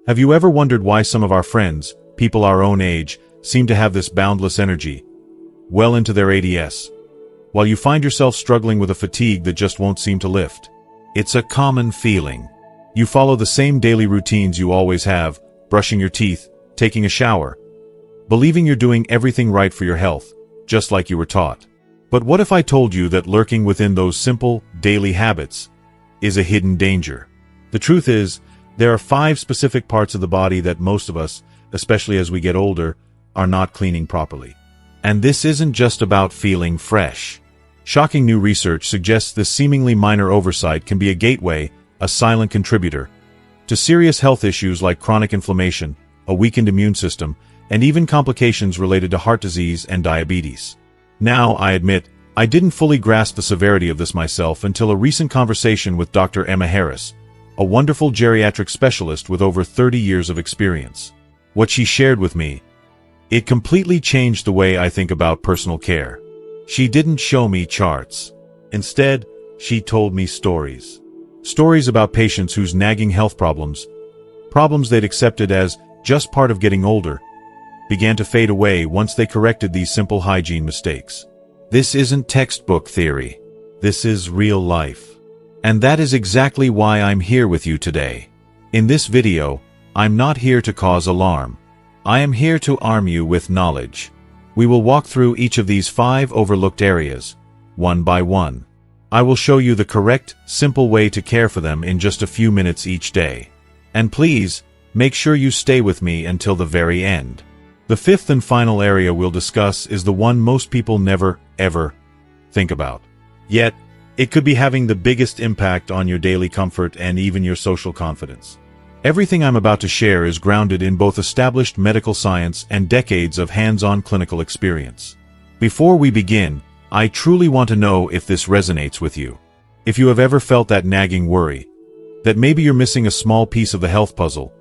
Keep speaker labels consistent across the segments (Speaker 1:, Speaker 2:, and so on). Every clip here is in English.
Speaker 1: Have you ever wondered why some of our friends, people our own age, seem to have this boundless energy, well into their 80s, while you find yourself struggling with a fatigue that just won't seem to lift? It's a common feeling. You follow the same daily routines you always have, brushing your teeth, taking a shower, believing you're doing everything right for your health, just like you were taught. But what if I told you that lurking within those simple, daily habits is a hidden danger? The truth is, there are 5 specific parts of the body that most of us, especially as we get older, are not cleaning properly. And this isn't just about feeling fresh. Shocking new research suggests this seemingly minor oversight can be a gateway, a silent contributor, to serious health issues like chronic inflammation, a weakened immune system, and even complications related to heart disease and diabetes. Now, I admit, I didn't fully grasp the severity of this myself until a recent conversation with Dr. Emma Harris, a wonderful geriatric specialist with over 30 years of experience. What she shared with me, it completely changed the way I think about personal care. She didn't show me charts. Instead, she told me stories. Stories about patients whose nagging health problems they'd accepted as just part of getting older, began to fade away once they corrected these simple hygiene mistakes. This isn't textbook theory. This is real life. And that is exactly why I'm here with you today. In this video, I'm not here to cause alarm. I am here to arm you with knowledge. We will walk through each of these 5 overlooked areas, one by one. I will show you the correct, simple way to care for them in just a few minutes each day. And please, make sure you stay with me until the very end. The 5th and final area we'll discuss is the one most people never, ever think about. Yet, it could be having the biggest impact on your daily comfort and even your social confidence. Everything I'm about to share is grounded in both established medical science and decades of hands-on clinical experience. Before we begin, I truly want to know if this resonates with you. If you have ever felt that nagging worry, that maybe you're missing a small piece of the health puzzle,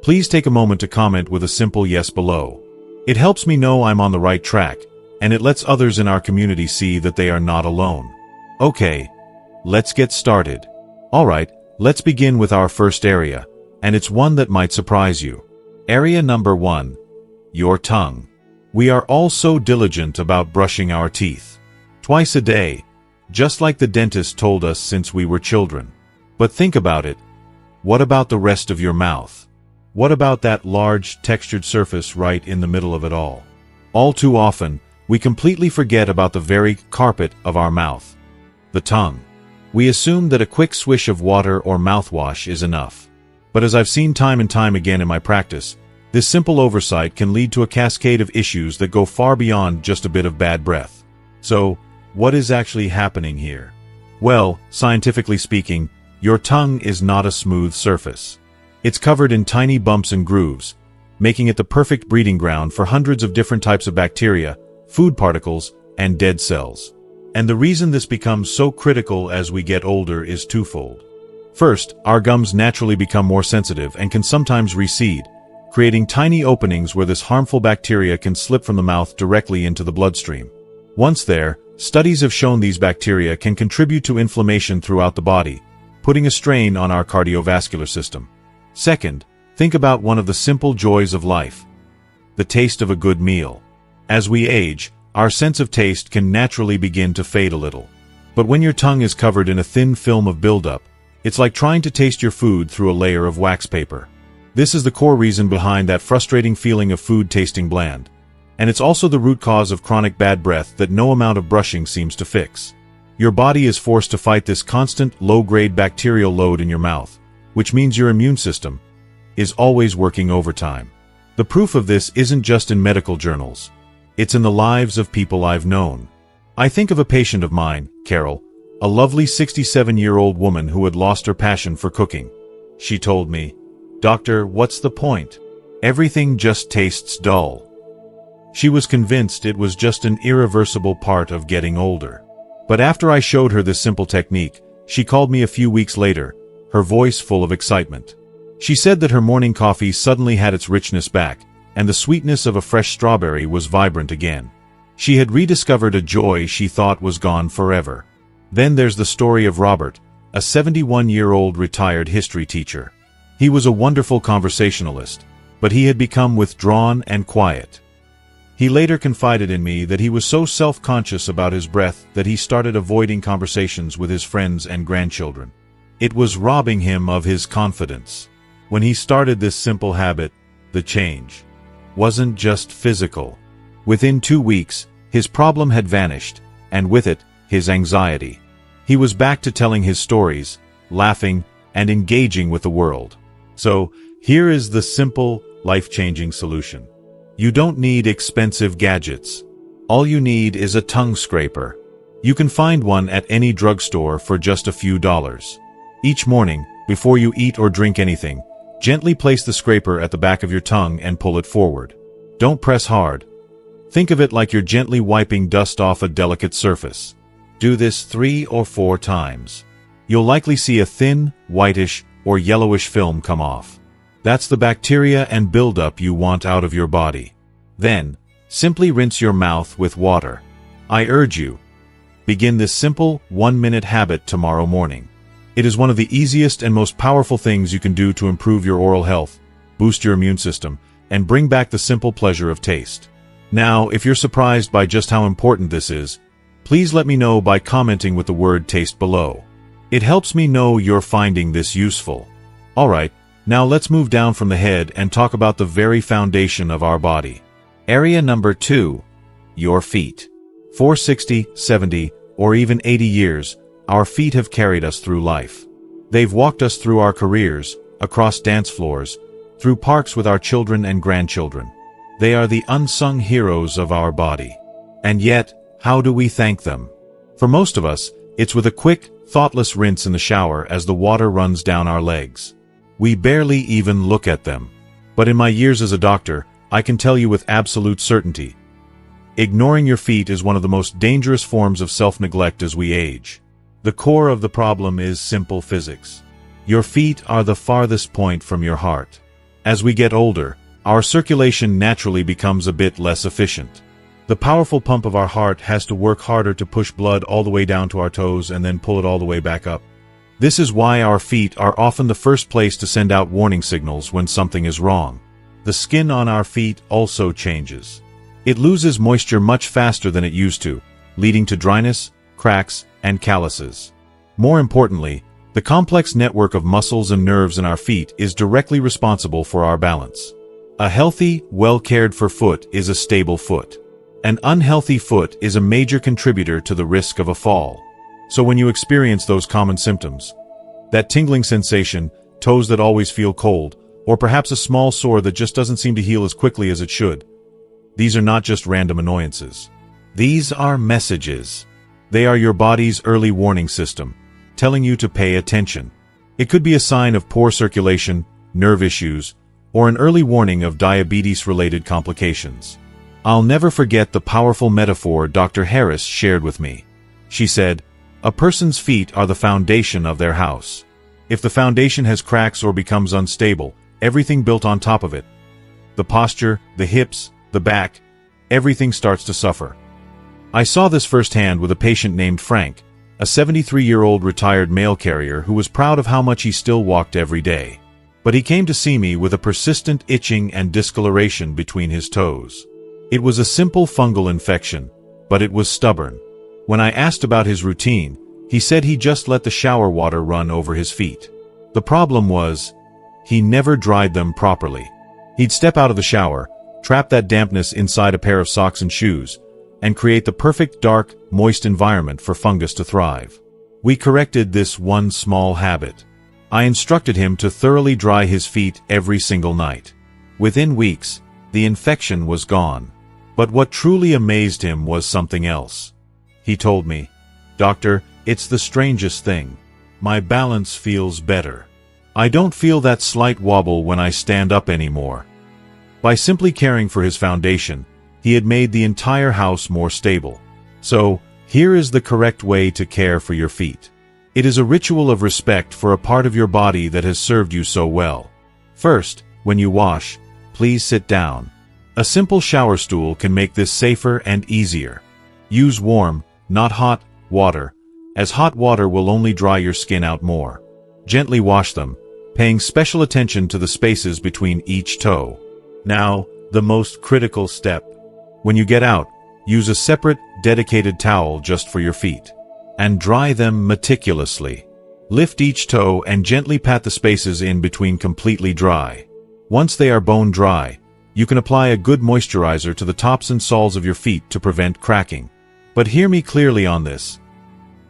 Speaker 1: please take a moment to comment with a simple yes below. It helps me know I'm on the right track, and it lets others in our community see that they are not alone. Okay, let's get started. Alright, let's begin with our first area, and it's one that might surprise you. Area number 1. Your tongue. We are all so diligent about brushing our teeth. Twice a day, just like the dentist told us since we were children. But think about it. What about the rest of your mouth? What about that large, textured surface right in the middle of it all? All too often, we completely forget about the very carpet of our mouth, the tongue. We assume that a quick swish of water or mouthwash is enough. But as I've seen time and time again in my practice, this simple oversight can lead to a cascade of issues that go far beyond just a bit of bad breath. So, what is actually happening here? Well, scientifically speaking, your tongue is not a smooth surface. It's covered in tiny bumps and grooves, making it the perfect breeding ground for hundreds of different types of bacteria, food particles, and dead cells. And the reason this becomes so critical as we get older is twofold. First, our gums naturally become more sensitive and can sometimes recede, creating tiny openings where this harmful bacteria can slip from the mouth directly into the bloodstream. Once there, studies have shown these bacteria can contribute to inflammation throughout the body, putting a strain on our cardiovascular system. Second, think about one of the simple joys of life: the taste of a good meal. As we age, our sense of taste can naturally begin to fade a little. But when your tongue is covered in a thin film of buildup, it's like trying to taste your food through a layer of wax paper. This is the core reason behind that frustrating feeling of food tasting bland. And it's also the root cause of chronic bad breath that no amount of brushing seems to fix. Your body is forced to fight this constant, low-grade bacterial load in your mouth, which means your immune system is always working overtime. The proof of this isn't just in medical journals. It's in the lives of people I've known. I think of a patient of mine, Carol, a lovely 67-year-old woman who had lost her passion for cooking. She told me, "Doctor, what's the point? Everything just tastes dull." She was convinced it was just an irreversible part of getting older. But after I showed her this simple technique, she called me a few weeks later, her voice full of excitement. She said that her morning coffee suddenly had its richness back, and the sweetness of a fresh strawberry was vibrant again. She had rediscovered a joy she thought was gone forever. Then there's the story of Robert, a 71-year-old retired history teacher. He was a wonderful conversationalist, but he had become withdrawn and quiet. He later confided in me that he was so self-conscious about his breath that he started avoiding conversations with his friends and grandchildren. It was robbing him of his confidence. When he started this simple habit, the change wasn't just physical. Within 2 weeks, his problem had vanished, and with it, his anxiety. He was back to telling his stories, laughing, and engaging with the world. So, here is the simple, life-changing solution. You don't need expensive gadgets. All you need is a tongue scraper. You can find one at any drugstore for just a few dollars. Each morning, before you eat or drink anything, gently place the scraper at the back of your tongue and pull it forward. Don't press hard. Think of it like you're gently wiping dust off a delicate surface. Do this 3 or 4 times. You'll likely see a thin, whitish, or yellowish film come off. That's the bacteria and buildup you want out of your body. Then, simply rinse your mouth with water. I urge you, begin this simple, 1-minute habit tomorrow morning. It is one of the easiest and most powerful things you can do to improve your oral health, boost your immune system, and bring back the simple pleasure of taste. Now, if you're surprised by just how important this is, please let me know by commenting with the word taste below. It helps me know you're finding this useful. Alright, now let's move down from the head and talk about the very foundation of our body. Area number 2, your feet. For 60, 70, or even 80 years, our feet have carried us through life. They've walked us through our careers, across dance floors, through parks with our children and grandchildren. They are the unsung heroes of our body. And yet, how do we thank them? For most of us, it's with a quick, thoughtless rinse in the shower as the water runs down our legs. We barely even look at them. But in my years as a doctor, I can tell you with absolute certainty, ignoring your feet is one of the most dangerous forms of self-neglect as we age. The core of the problem is simple physics. Your feet are the farthest point from your heart. As we get older, our circulation naturally becomes a bit less efficient. The powerful pump of our heart has to work harder to push blood all the way down to our toes and then pull it all the way back up. This is why our feet are often the first place to send out warning signals when something is wrong. The skin on our feet also changes. It loses moisture much faster than it used to, leading to dryness, cracks, and calluses. More importantly, the complex network of muscles and nerves in our feet is directly responsible for our balance. A healthy, well-cared-for foot is a stable foot. An unhealthy foot is a major contributor to the risk of a fall. So when you experience those common symptoms, that tingling sensation, toes that always feel cold, or perhaps a small sore that just doesn't seem to heal as quickly as it should, these are not just random annoyances. These are messages. They are your body's early warning system, telling you to pay attention. It could be a sign of poor circulation, nerve issues, or an early warning of diabetes-related complications. I'll never forget the powerful metaphor Dr. Harris shared with me. She said, "A person's feet are the foundation of their house. If the foundation has cracks or becomes unstable, everything built on top of it, the posture, the hips, the back, everything starts to suffer." I saw this firsthand with a patient named Frank, a 73-year-old retired mail carrier who was proud of how much he still walked every day. But he came to see me with a persistent itching and discoloration between his toes. It was a simple fungal infection, but it was stubborn. When I asked about his routine, he said he just let the shower water run over his feet. The problem was, he never dried them properly. He'd step out of the shower, trap that dampness inside a pair of socks and shoes, and create the perfect dark, moist environment for fungus to thrive. We corrected this one small habit. I instructed him to thoroughly dry his feet every single night. Within weeks, the infection was gone. But what truly amazed him was something else. He told me, "Doctor, it's the strangest thing. My balance feels better. I don't feel that slight wobble when I stand up anymore." By simply caring for his foundation, he had made the entire house more stable. So, here is the correct way to care for your feet. It is a ritual of respect for a part of your body that has served you so well. First, when you wash, please sit down. A simple shower stool can make this safer and easier. Use warm, not hot, water, as hot water will only dry your skin out more. Gently wash them, paying special attention to the spaces between each toe. Now, the most critical step. When you get out, use a separate, dedicated towel just for your feet, and dry them meticulously. Lift each toe and gently pat the spaces in between completely dry. Once they are bone dry, you can apply a good moisturizer to the tops and soles of your feet to prevent cracking. But hear me clearly on this.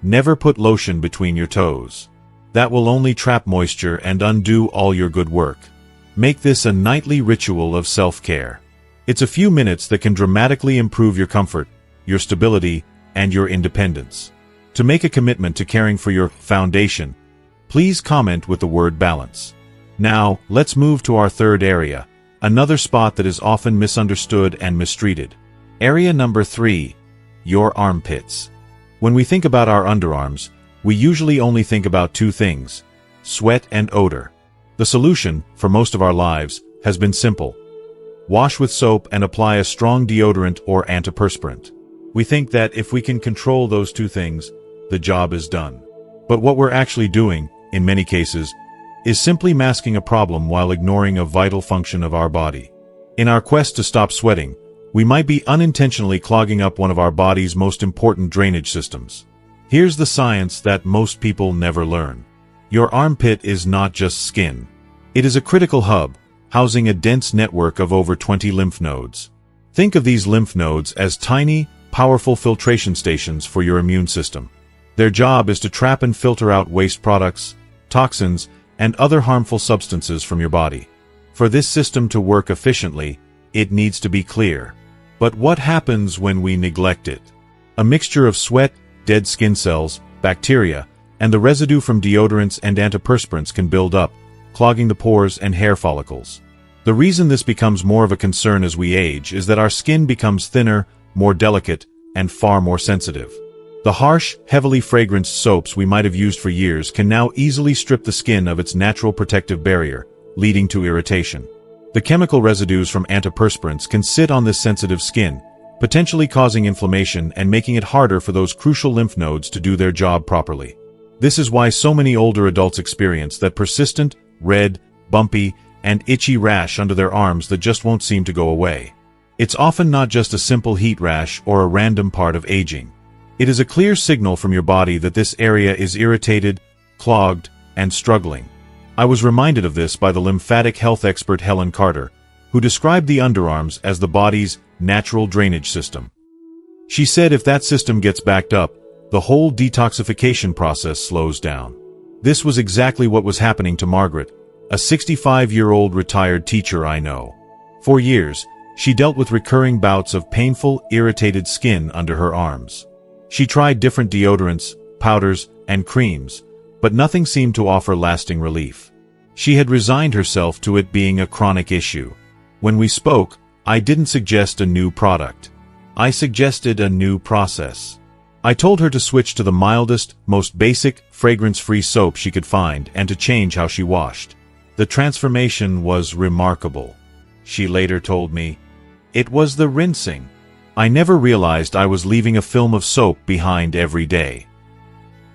Speaker 1: Never put lotion between your toes. That will only trap moisture and undo all your good work. Make this a nightly ritual of self-care. It's a few minutes that can dramatically improve your comfort, your stability, and your independence. To make a commitment to caring for your foundation, please comment with the word balance. Now, let's move to our third area, another spot that is often misunderstood and mistreated. Area number 3, your armpits. When we think about our underarms, we usually only think about two things: sweat and odor. The solution, for most of our lives, has been simple. Wash with soap and apply a strong deodorant or antiperspirant. We think that if we can control those two things, the job is done. But what we're actually doing, in many cases, is simply masking a problem while ignoring a vital function of our body. In our quest to stop sweating, we might be unintentionally clogging up one of our body's most important drainage systems. Here's the science that most people never learn. Your armpit is not just skin. It is a critical hub, housing a dense network of over 20 lymph nodes. Think of these lymph nodes as tiny, powerful filtration stations for your immune system. Their job is to trap and filter out waste products, toxins, and other harmful substances from your body. For this system to work efficiently, it needs to be clear. But what happens when we neglect it? A mixture of sweat, dead skin cells, bacteria, and the residue from deodorants and antiperspirants can build up, clogging the pores and hair follicles. The reason this becomes more of a concern as we age is that our skin becomes thinner, more delicate, and far more sensitive. The harsh, heavily fragranced soaps we might have used for years can now easily strip the skin of its natural protective barrier, leading to irritation. The chemical residues from antiperspirants can sit on this sensitive skin, potentially causing inflammation and making it harder for those crucial lymph nodes to do their job properly. This is why so many older adults experience that persistent, red, bumpy, and itchy rash under their arms that just won't seem to go away. It's often not just a simple heat rash or a random part of aging. It is a clear signal from your body that this area is irritated, clogged, and struggling. I was reminded of this by the lymphatic health expert Helen Carter, who described the underarms as the body's natural drainage system. She said if that system gets backed up, the whole detoxification process slows down. This was exactly what was happening to Margaret, a 65-year-old retired teacher I know. For years, she dealt with recurring bouts of painful, irritated skin under her arms. She tried different deodorants, powders, and creams, but nothing seemed to offer lasting relief. She had resigned herself to it being a chronic issue. When we spoke, I didn't suggest a new product. I suggested a new process. I told her to switch to the mildest, most basic, fragrance-free soap she could find and to change how she washed. The transformation was remarkable. She later told me, "It was the rinsing. I never realized I was leaving a film of soap behind every day."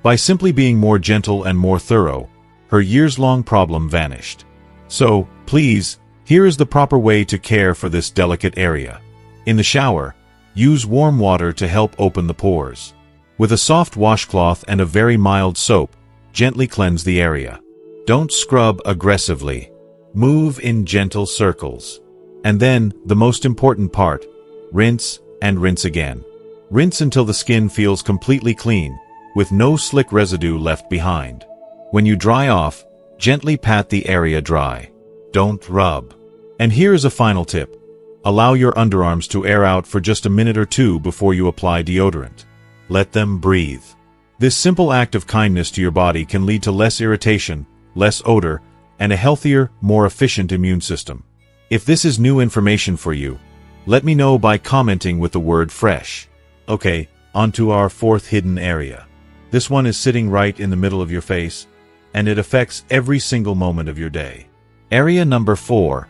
Speaker 1: By simply being more gentle and more thorough, her years-long problem vanished. So, please, here is the proper way to care for this delicate area. In the shower, use warm water to help open the pores. With a soft washcloth and a very mild soap, gently cleanse the area. Don't scrub aggressively. Move in gentle circles. And then, the most important part, rinse and rinse again. Rinse until the skin feels completely clean, with no slick residue left behind. When you dry off, gently pat the area dry. Don't rub. And here is a final tip. Allow your underarms to air out for just a minute or two before you apply deodorant. Let them breathe. This simple act of kindness to your body can lead to less irritation, less odor, and a healthier, more efficient immune system. If this is new information for you, let me know by commenting with the word fresh. Okay, on to our fourth hidden area. This one is sitting right in the middle of your face, and it affects every single moment of your day. Area number 4,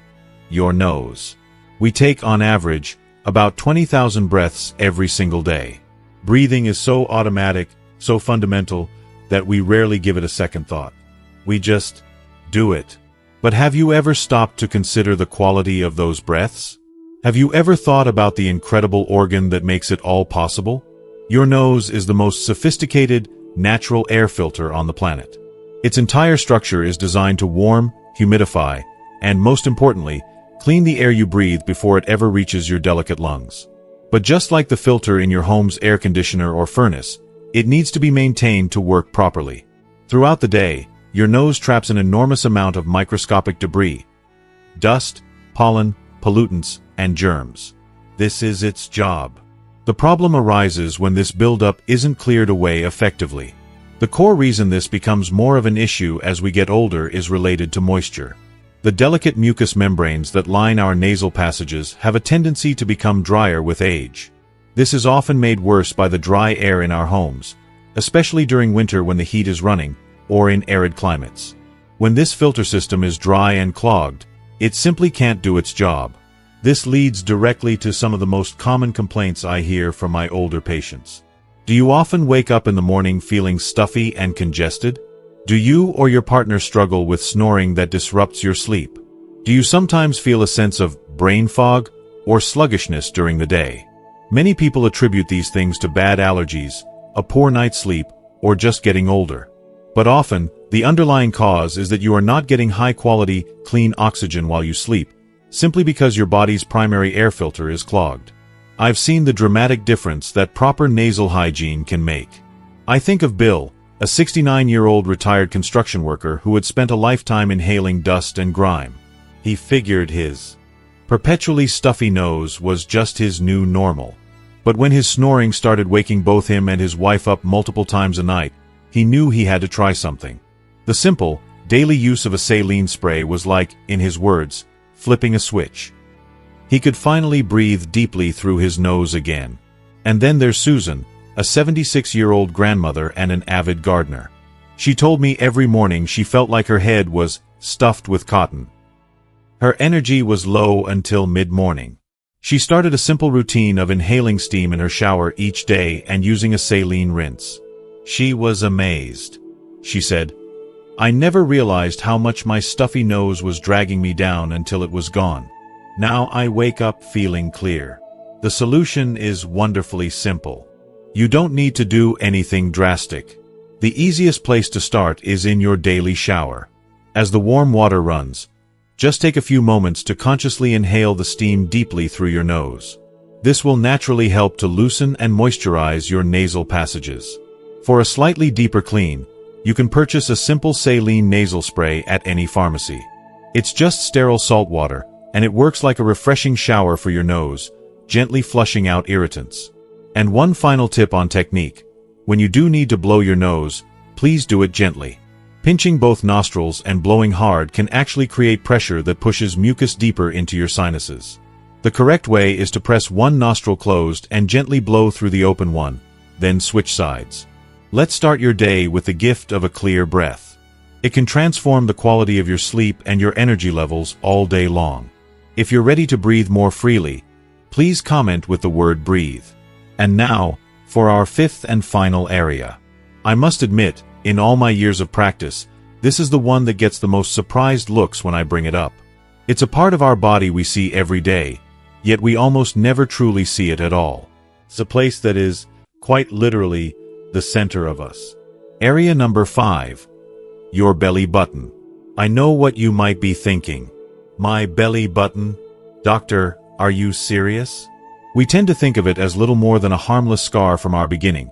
Speaker 1: your nose. We take, on average, about 20,000 breaths every single day. Breathing is so automatic, so fundamental, that we rarely give it a second thought. We just do it. But have you ever stopped to consider the quality of those breaths? Have you ever thought about the incredible organ that makes it all possible? Your nose is the most sophisticated, natural air filter on the planet. Its entire structure is designed to warm, humidify, and most importantly, clean the air you breathe before it ever reaches your delicate lungs. But just like the filter in your home's air conditioner or furnace, it needs to be maintained to work properly. Throughout the day, your nose traps an enormous amount of microscopic debris, dust, pollen, pollutants, and germs. This is its job. The problem arises when this buildup isn't cleared away effectively. The core reason this becomes more of an issue as we get older is related to moisture. The delicate mucous membranes that line our nasal passages have a tendency to become drier with age. This is often made worse by the dry air in our homes, especially during winter when the heat is running, or in arid climates. When this filter system is dry and clogged, it simply can't do its job. This leads directly to some of the most common complaints I hear from my older patients. Do you often wake up in the morning feeling stuffy and congested? Do you or your partner struggle with snoring that disrupts your sleep? Do you sometimes feel a sense of brain fog or sluggishness during the day? Many people attribute these things to bad allergies, a poor night's sleep, or just getting older. But often, the underlying cause is that you are not getting high-quality, clean oxygen while you sleep, simply because your body's primary air filter is clogged. I've seen the dramatic difference that proper nasal hygiene can make. I think of Bill, a 69-year-old retired construction worker who had spent a lifetime inhaling dust and grime. He figured his perpetually stuffy nose was just his new normal. But when his snoring started waking both him and his wife up multiple times a night, he knew he had to try something. The simple, daily use of a saline spray was like, in his words, flipping a switch. He could finally breathe deeply through his nose again. And then there's Susan, a 76-year-old grandmother and an avid gardener. She told me every morning she felt like her head was stuffed with cotton. Her energy was low until mid-morning. She started a simple routine of inhaling steam in her shower each day and using a saline rinse. She was amazed. She said, "I never realized how much my stuffy nose was dragging me down until it was gone. Now I wake up feeling clear." The solution is wonderfully simple. You don't need to do anything drastic. The easiest place to start is in your daily shower. As the warm water runs, just take a few moments to consciously inhale the steam deeply through your nose. This will naturally help to loosen and moisturize your nasal passages. For a slightly deeper clean, you can purchase a simple saline nasal spray at any pharmacy. It's just sterile salt water, and it works like a refreshing shower for your nose, gently flushing out irritants. And one final tip on technique. When you do need to blow your nose, please do it gently. Pinching both nostrils and blowing hard can actually create pressure that pushes mucus deeper into your sinuses. The correct way is to press one nostril closed and gently blow through the open one, then switch sides. Let's start your day with the gift of a clear breath. It can transform the quality of your sleep and your energy levels all day long. If you're ready to breathe more freely, please comment with the word breathe. And now, for our fifth and final area. I must admit, in all my years of practice, this is the one that gets the most surprised looks when I bring it up. It's a part of our body we see every day, yet we almost never truly see it at all. It's a place that is, quite literally, the center of us. Area number 5. Your belly button. I know what you might be thinking. My belly button? Doctor, are you serious? We tend to think of it as little more than a harmless scar from our beginning,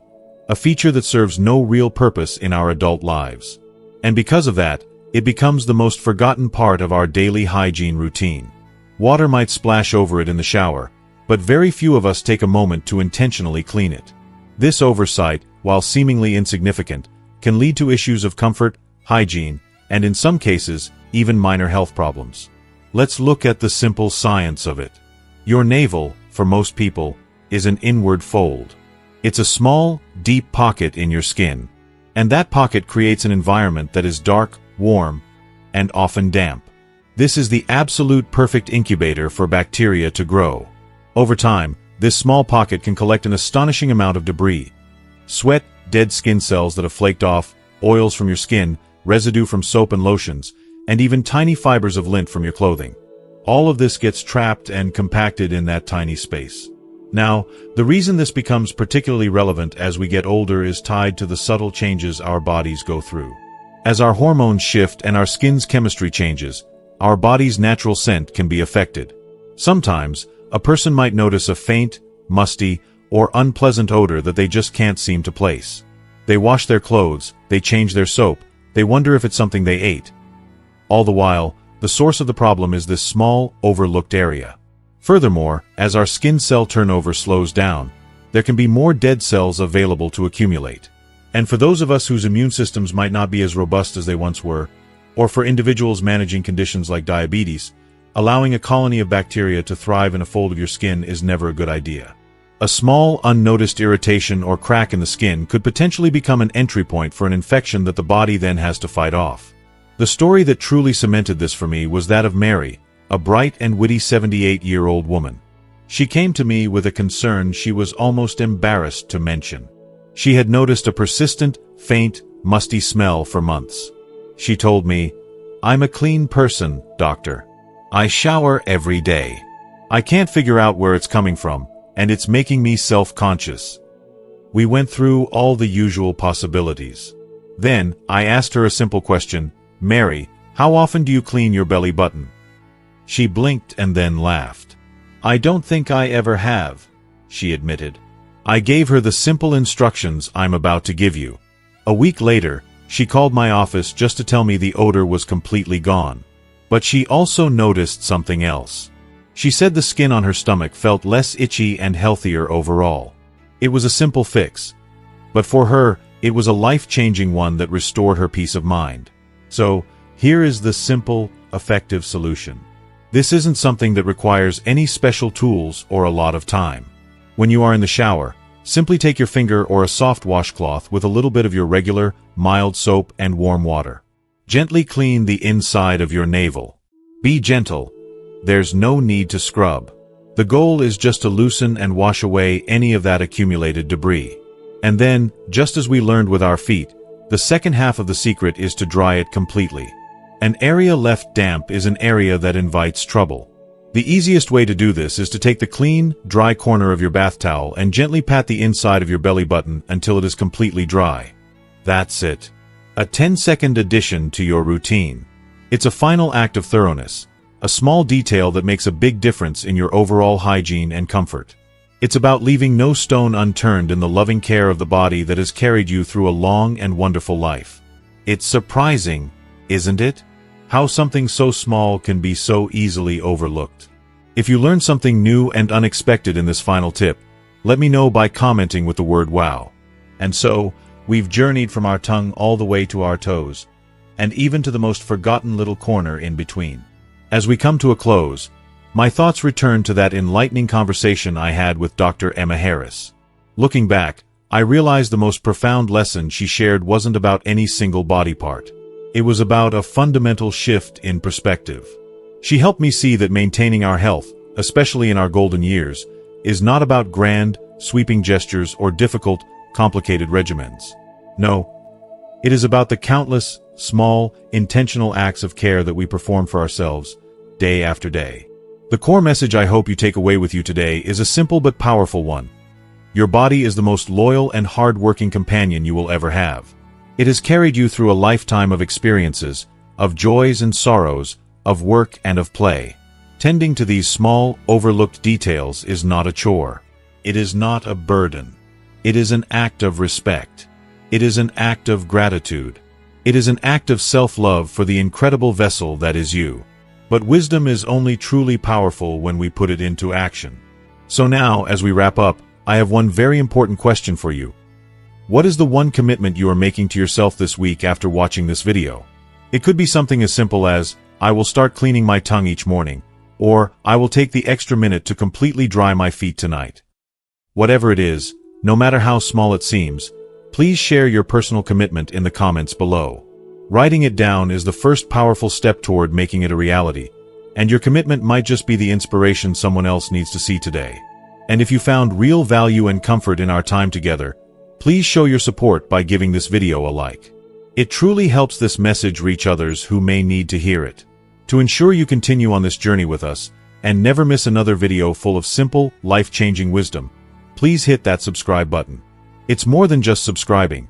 Speaker 1: a feature that serves no real purpose in our adult lives. And because of that, it becomes the most forgotten part of our daily hygiene routine. Water might splash over it in the shower, but very few of us take a moment to intentionally clean it. This oversight, while seemingly insignificant, can lead to issues of comfort, hygiene, and in some cases, even minor health problems. Let's look at the simple science of it. Your navel, for most people, is an inward fold. It's a small, deep pocket in your skin, and that pocket creates an environment that is dark, warm, and often damp. This is the absolute perfect incubator for bacteria to grow. Over time, this small pocket can collect an astonishing amount of debris. Sweat, dead skin cells that have flaked off, oils from your skin, residue from soap and lotions, and even tiny fibers of lint from your clothing. All of this gets trapped and compacted in that tiny space. Now, the reason this becomes particularly relevant as we get older is tied to the subtle changes our bodies go through. As our hormones shift and our skin's chemistry changes, our body's natural scent can be affected. Sometimes, a person might notice a faint, musty, or unpleasant odor that they just can't seem to place. They wash their clothes, they change their soap, they wonder if it's something they ate. All the while, the source of the problem is this small, overlooked area. Furthermore, as our skin cell turnover slows down, there can be more dead cells available to accumulate. And for those of us whose immune systems might not be as robust as they once were, or for individuals managing conditions like diabetes, allowing a colony of bacteria to thrive in a fold of your skin is never a good idea. A small, unnoticed irritation or crack in the skin could potentially become an entry point for an infection that the body then has to fight off. The story that truly cemented this for me was that of Mary, a bright and witty 78-year-old woman. She came to me with a concern she was almost embarrassed to mention. She had noticed a persistent, faint, musty smell for months. She told me, "I'm a clean person, doctor. I shower every day. I can't figure out where it's coming from, and it's making me self-conscious." We went through all the usual possibilities. Then, I asked her a simple question, "Mary, how often do you clean your belly button?" She blinked and then laughed. "I don't think I ever have," she admitted. I gave her the simple instructions I'm about to give you. A week later, she called my office just to tell me the odor was completely gone. But she also noticed something else. She said the skin on her stomach felt less itchy and healthier overall. It was a simple fix. But for her, it was a life-changing one that restored her peace of mind. So, here is the simple, effective solution. This isn't something that requires any special tools or a lot of time. When you are in the shower, simply take your finger or a soft washcloth with a little bit of your regular, mild soap and warm water. Gently clean the inside of your navel. Be gentle. There's no need to scrub. The goal is just to loosen and wash away any of that accumulated debris. And then, just as we learned with our feet, the second half of the secret is to dry it completely. An area left damp is an area that invites trouble. The easiest way to do this is to take the clean, dry corner of your bath towel and gently pat the inside of your belly button until it is completely dry. That's it. A 10-second addition to your routine. It's a final act of thoroughness, a small detail that makes a big difference in your overall hygiene and comfort. It's about leaving no stone unturned in the loving care of the body that has carried you through a long and wonderful life. It's surprising, isn't it? How something so small can be so easily overlooked. If you learned something new and unexpected in this final tip, let me know by commenting with the word WOW. And so, we've journeyed from our tongue all the way to our toes, and even to the most forgotten little corner in between. As we come to a close, my thoughts return to that enlightening conversation I had with Dr. Emma Harris. Looking back, I realized the most profound lesson she shared wasn't about any single body part. It was about a fundamental shift in perspective. She helped me see that maintaining our health, especially in our golden years, is not about grand, sweeping gestures or difficult, complicated regimens. No, it is about the countless, small, intentional acts of care that we perform for ourselves, day after day. The core message I hope you take away with you today is a simple but powerful one. Your body is the most loyal and hard-working companion you will ever have. It has carried you through a lifetime of experiences, of joys and sorrows, of work and of play. Tending to these small, overlooked details is not a chore. It is not a burden. It is an act of respect. It is an act of gratitude. It is an act of self-love for the incredible vessel that is you. But wisdom is only truly powerful when we put it into action. So now, as we wrap up, I have one very important question for you. What is the one commitment you are making to yourself this week after watching this video? It could be something as simple as, I will start cleaning my tongue each morning, or I will take the extra minute to completely dry my feet tonight. Whatever it is, no matter how small it seems, please share your personal commitment in the comments below. Writing it down is the first powerful step toward making it a reality, and your commitment might just be the inspiration someone else needs to see today. And if you found real value and comfort in our time together, please show your support by giving this video a like. It truly helps this message reach others who may need to hear it. To ensure you continue on this journey with us, and never miss another video full of simple, life-changing wisdom, please hit that subscribe button. It's more than just subscribing.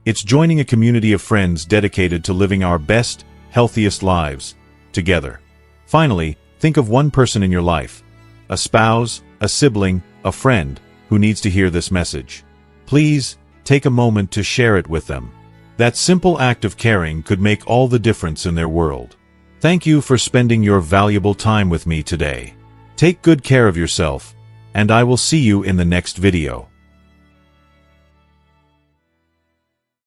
Speaker 1: It's joining a community of friends dedicated to living our best, healthiest lives together. Finally, think of one person in your life, a spouse, a sibling, a friend, who needs to hear this message. Please, take a moment to share it with them. That simple act of caring could make all the difference in their world. Thank you for spending your valuable time with me today. Take good care of yourself, and I will see you in the next video.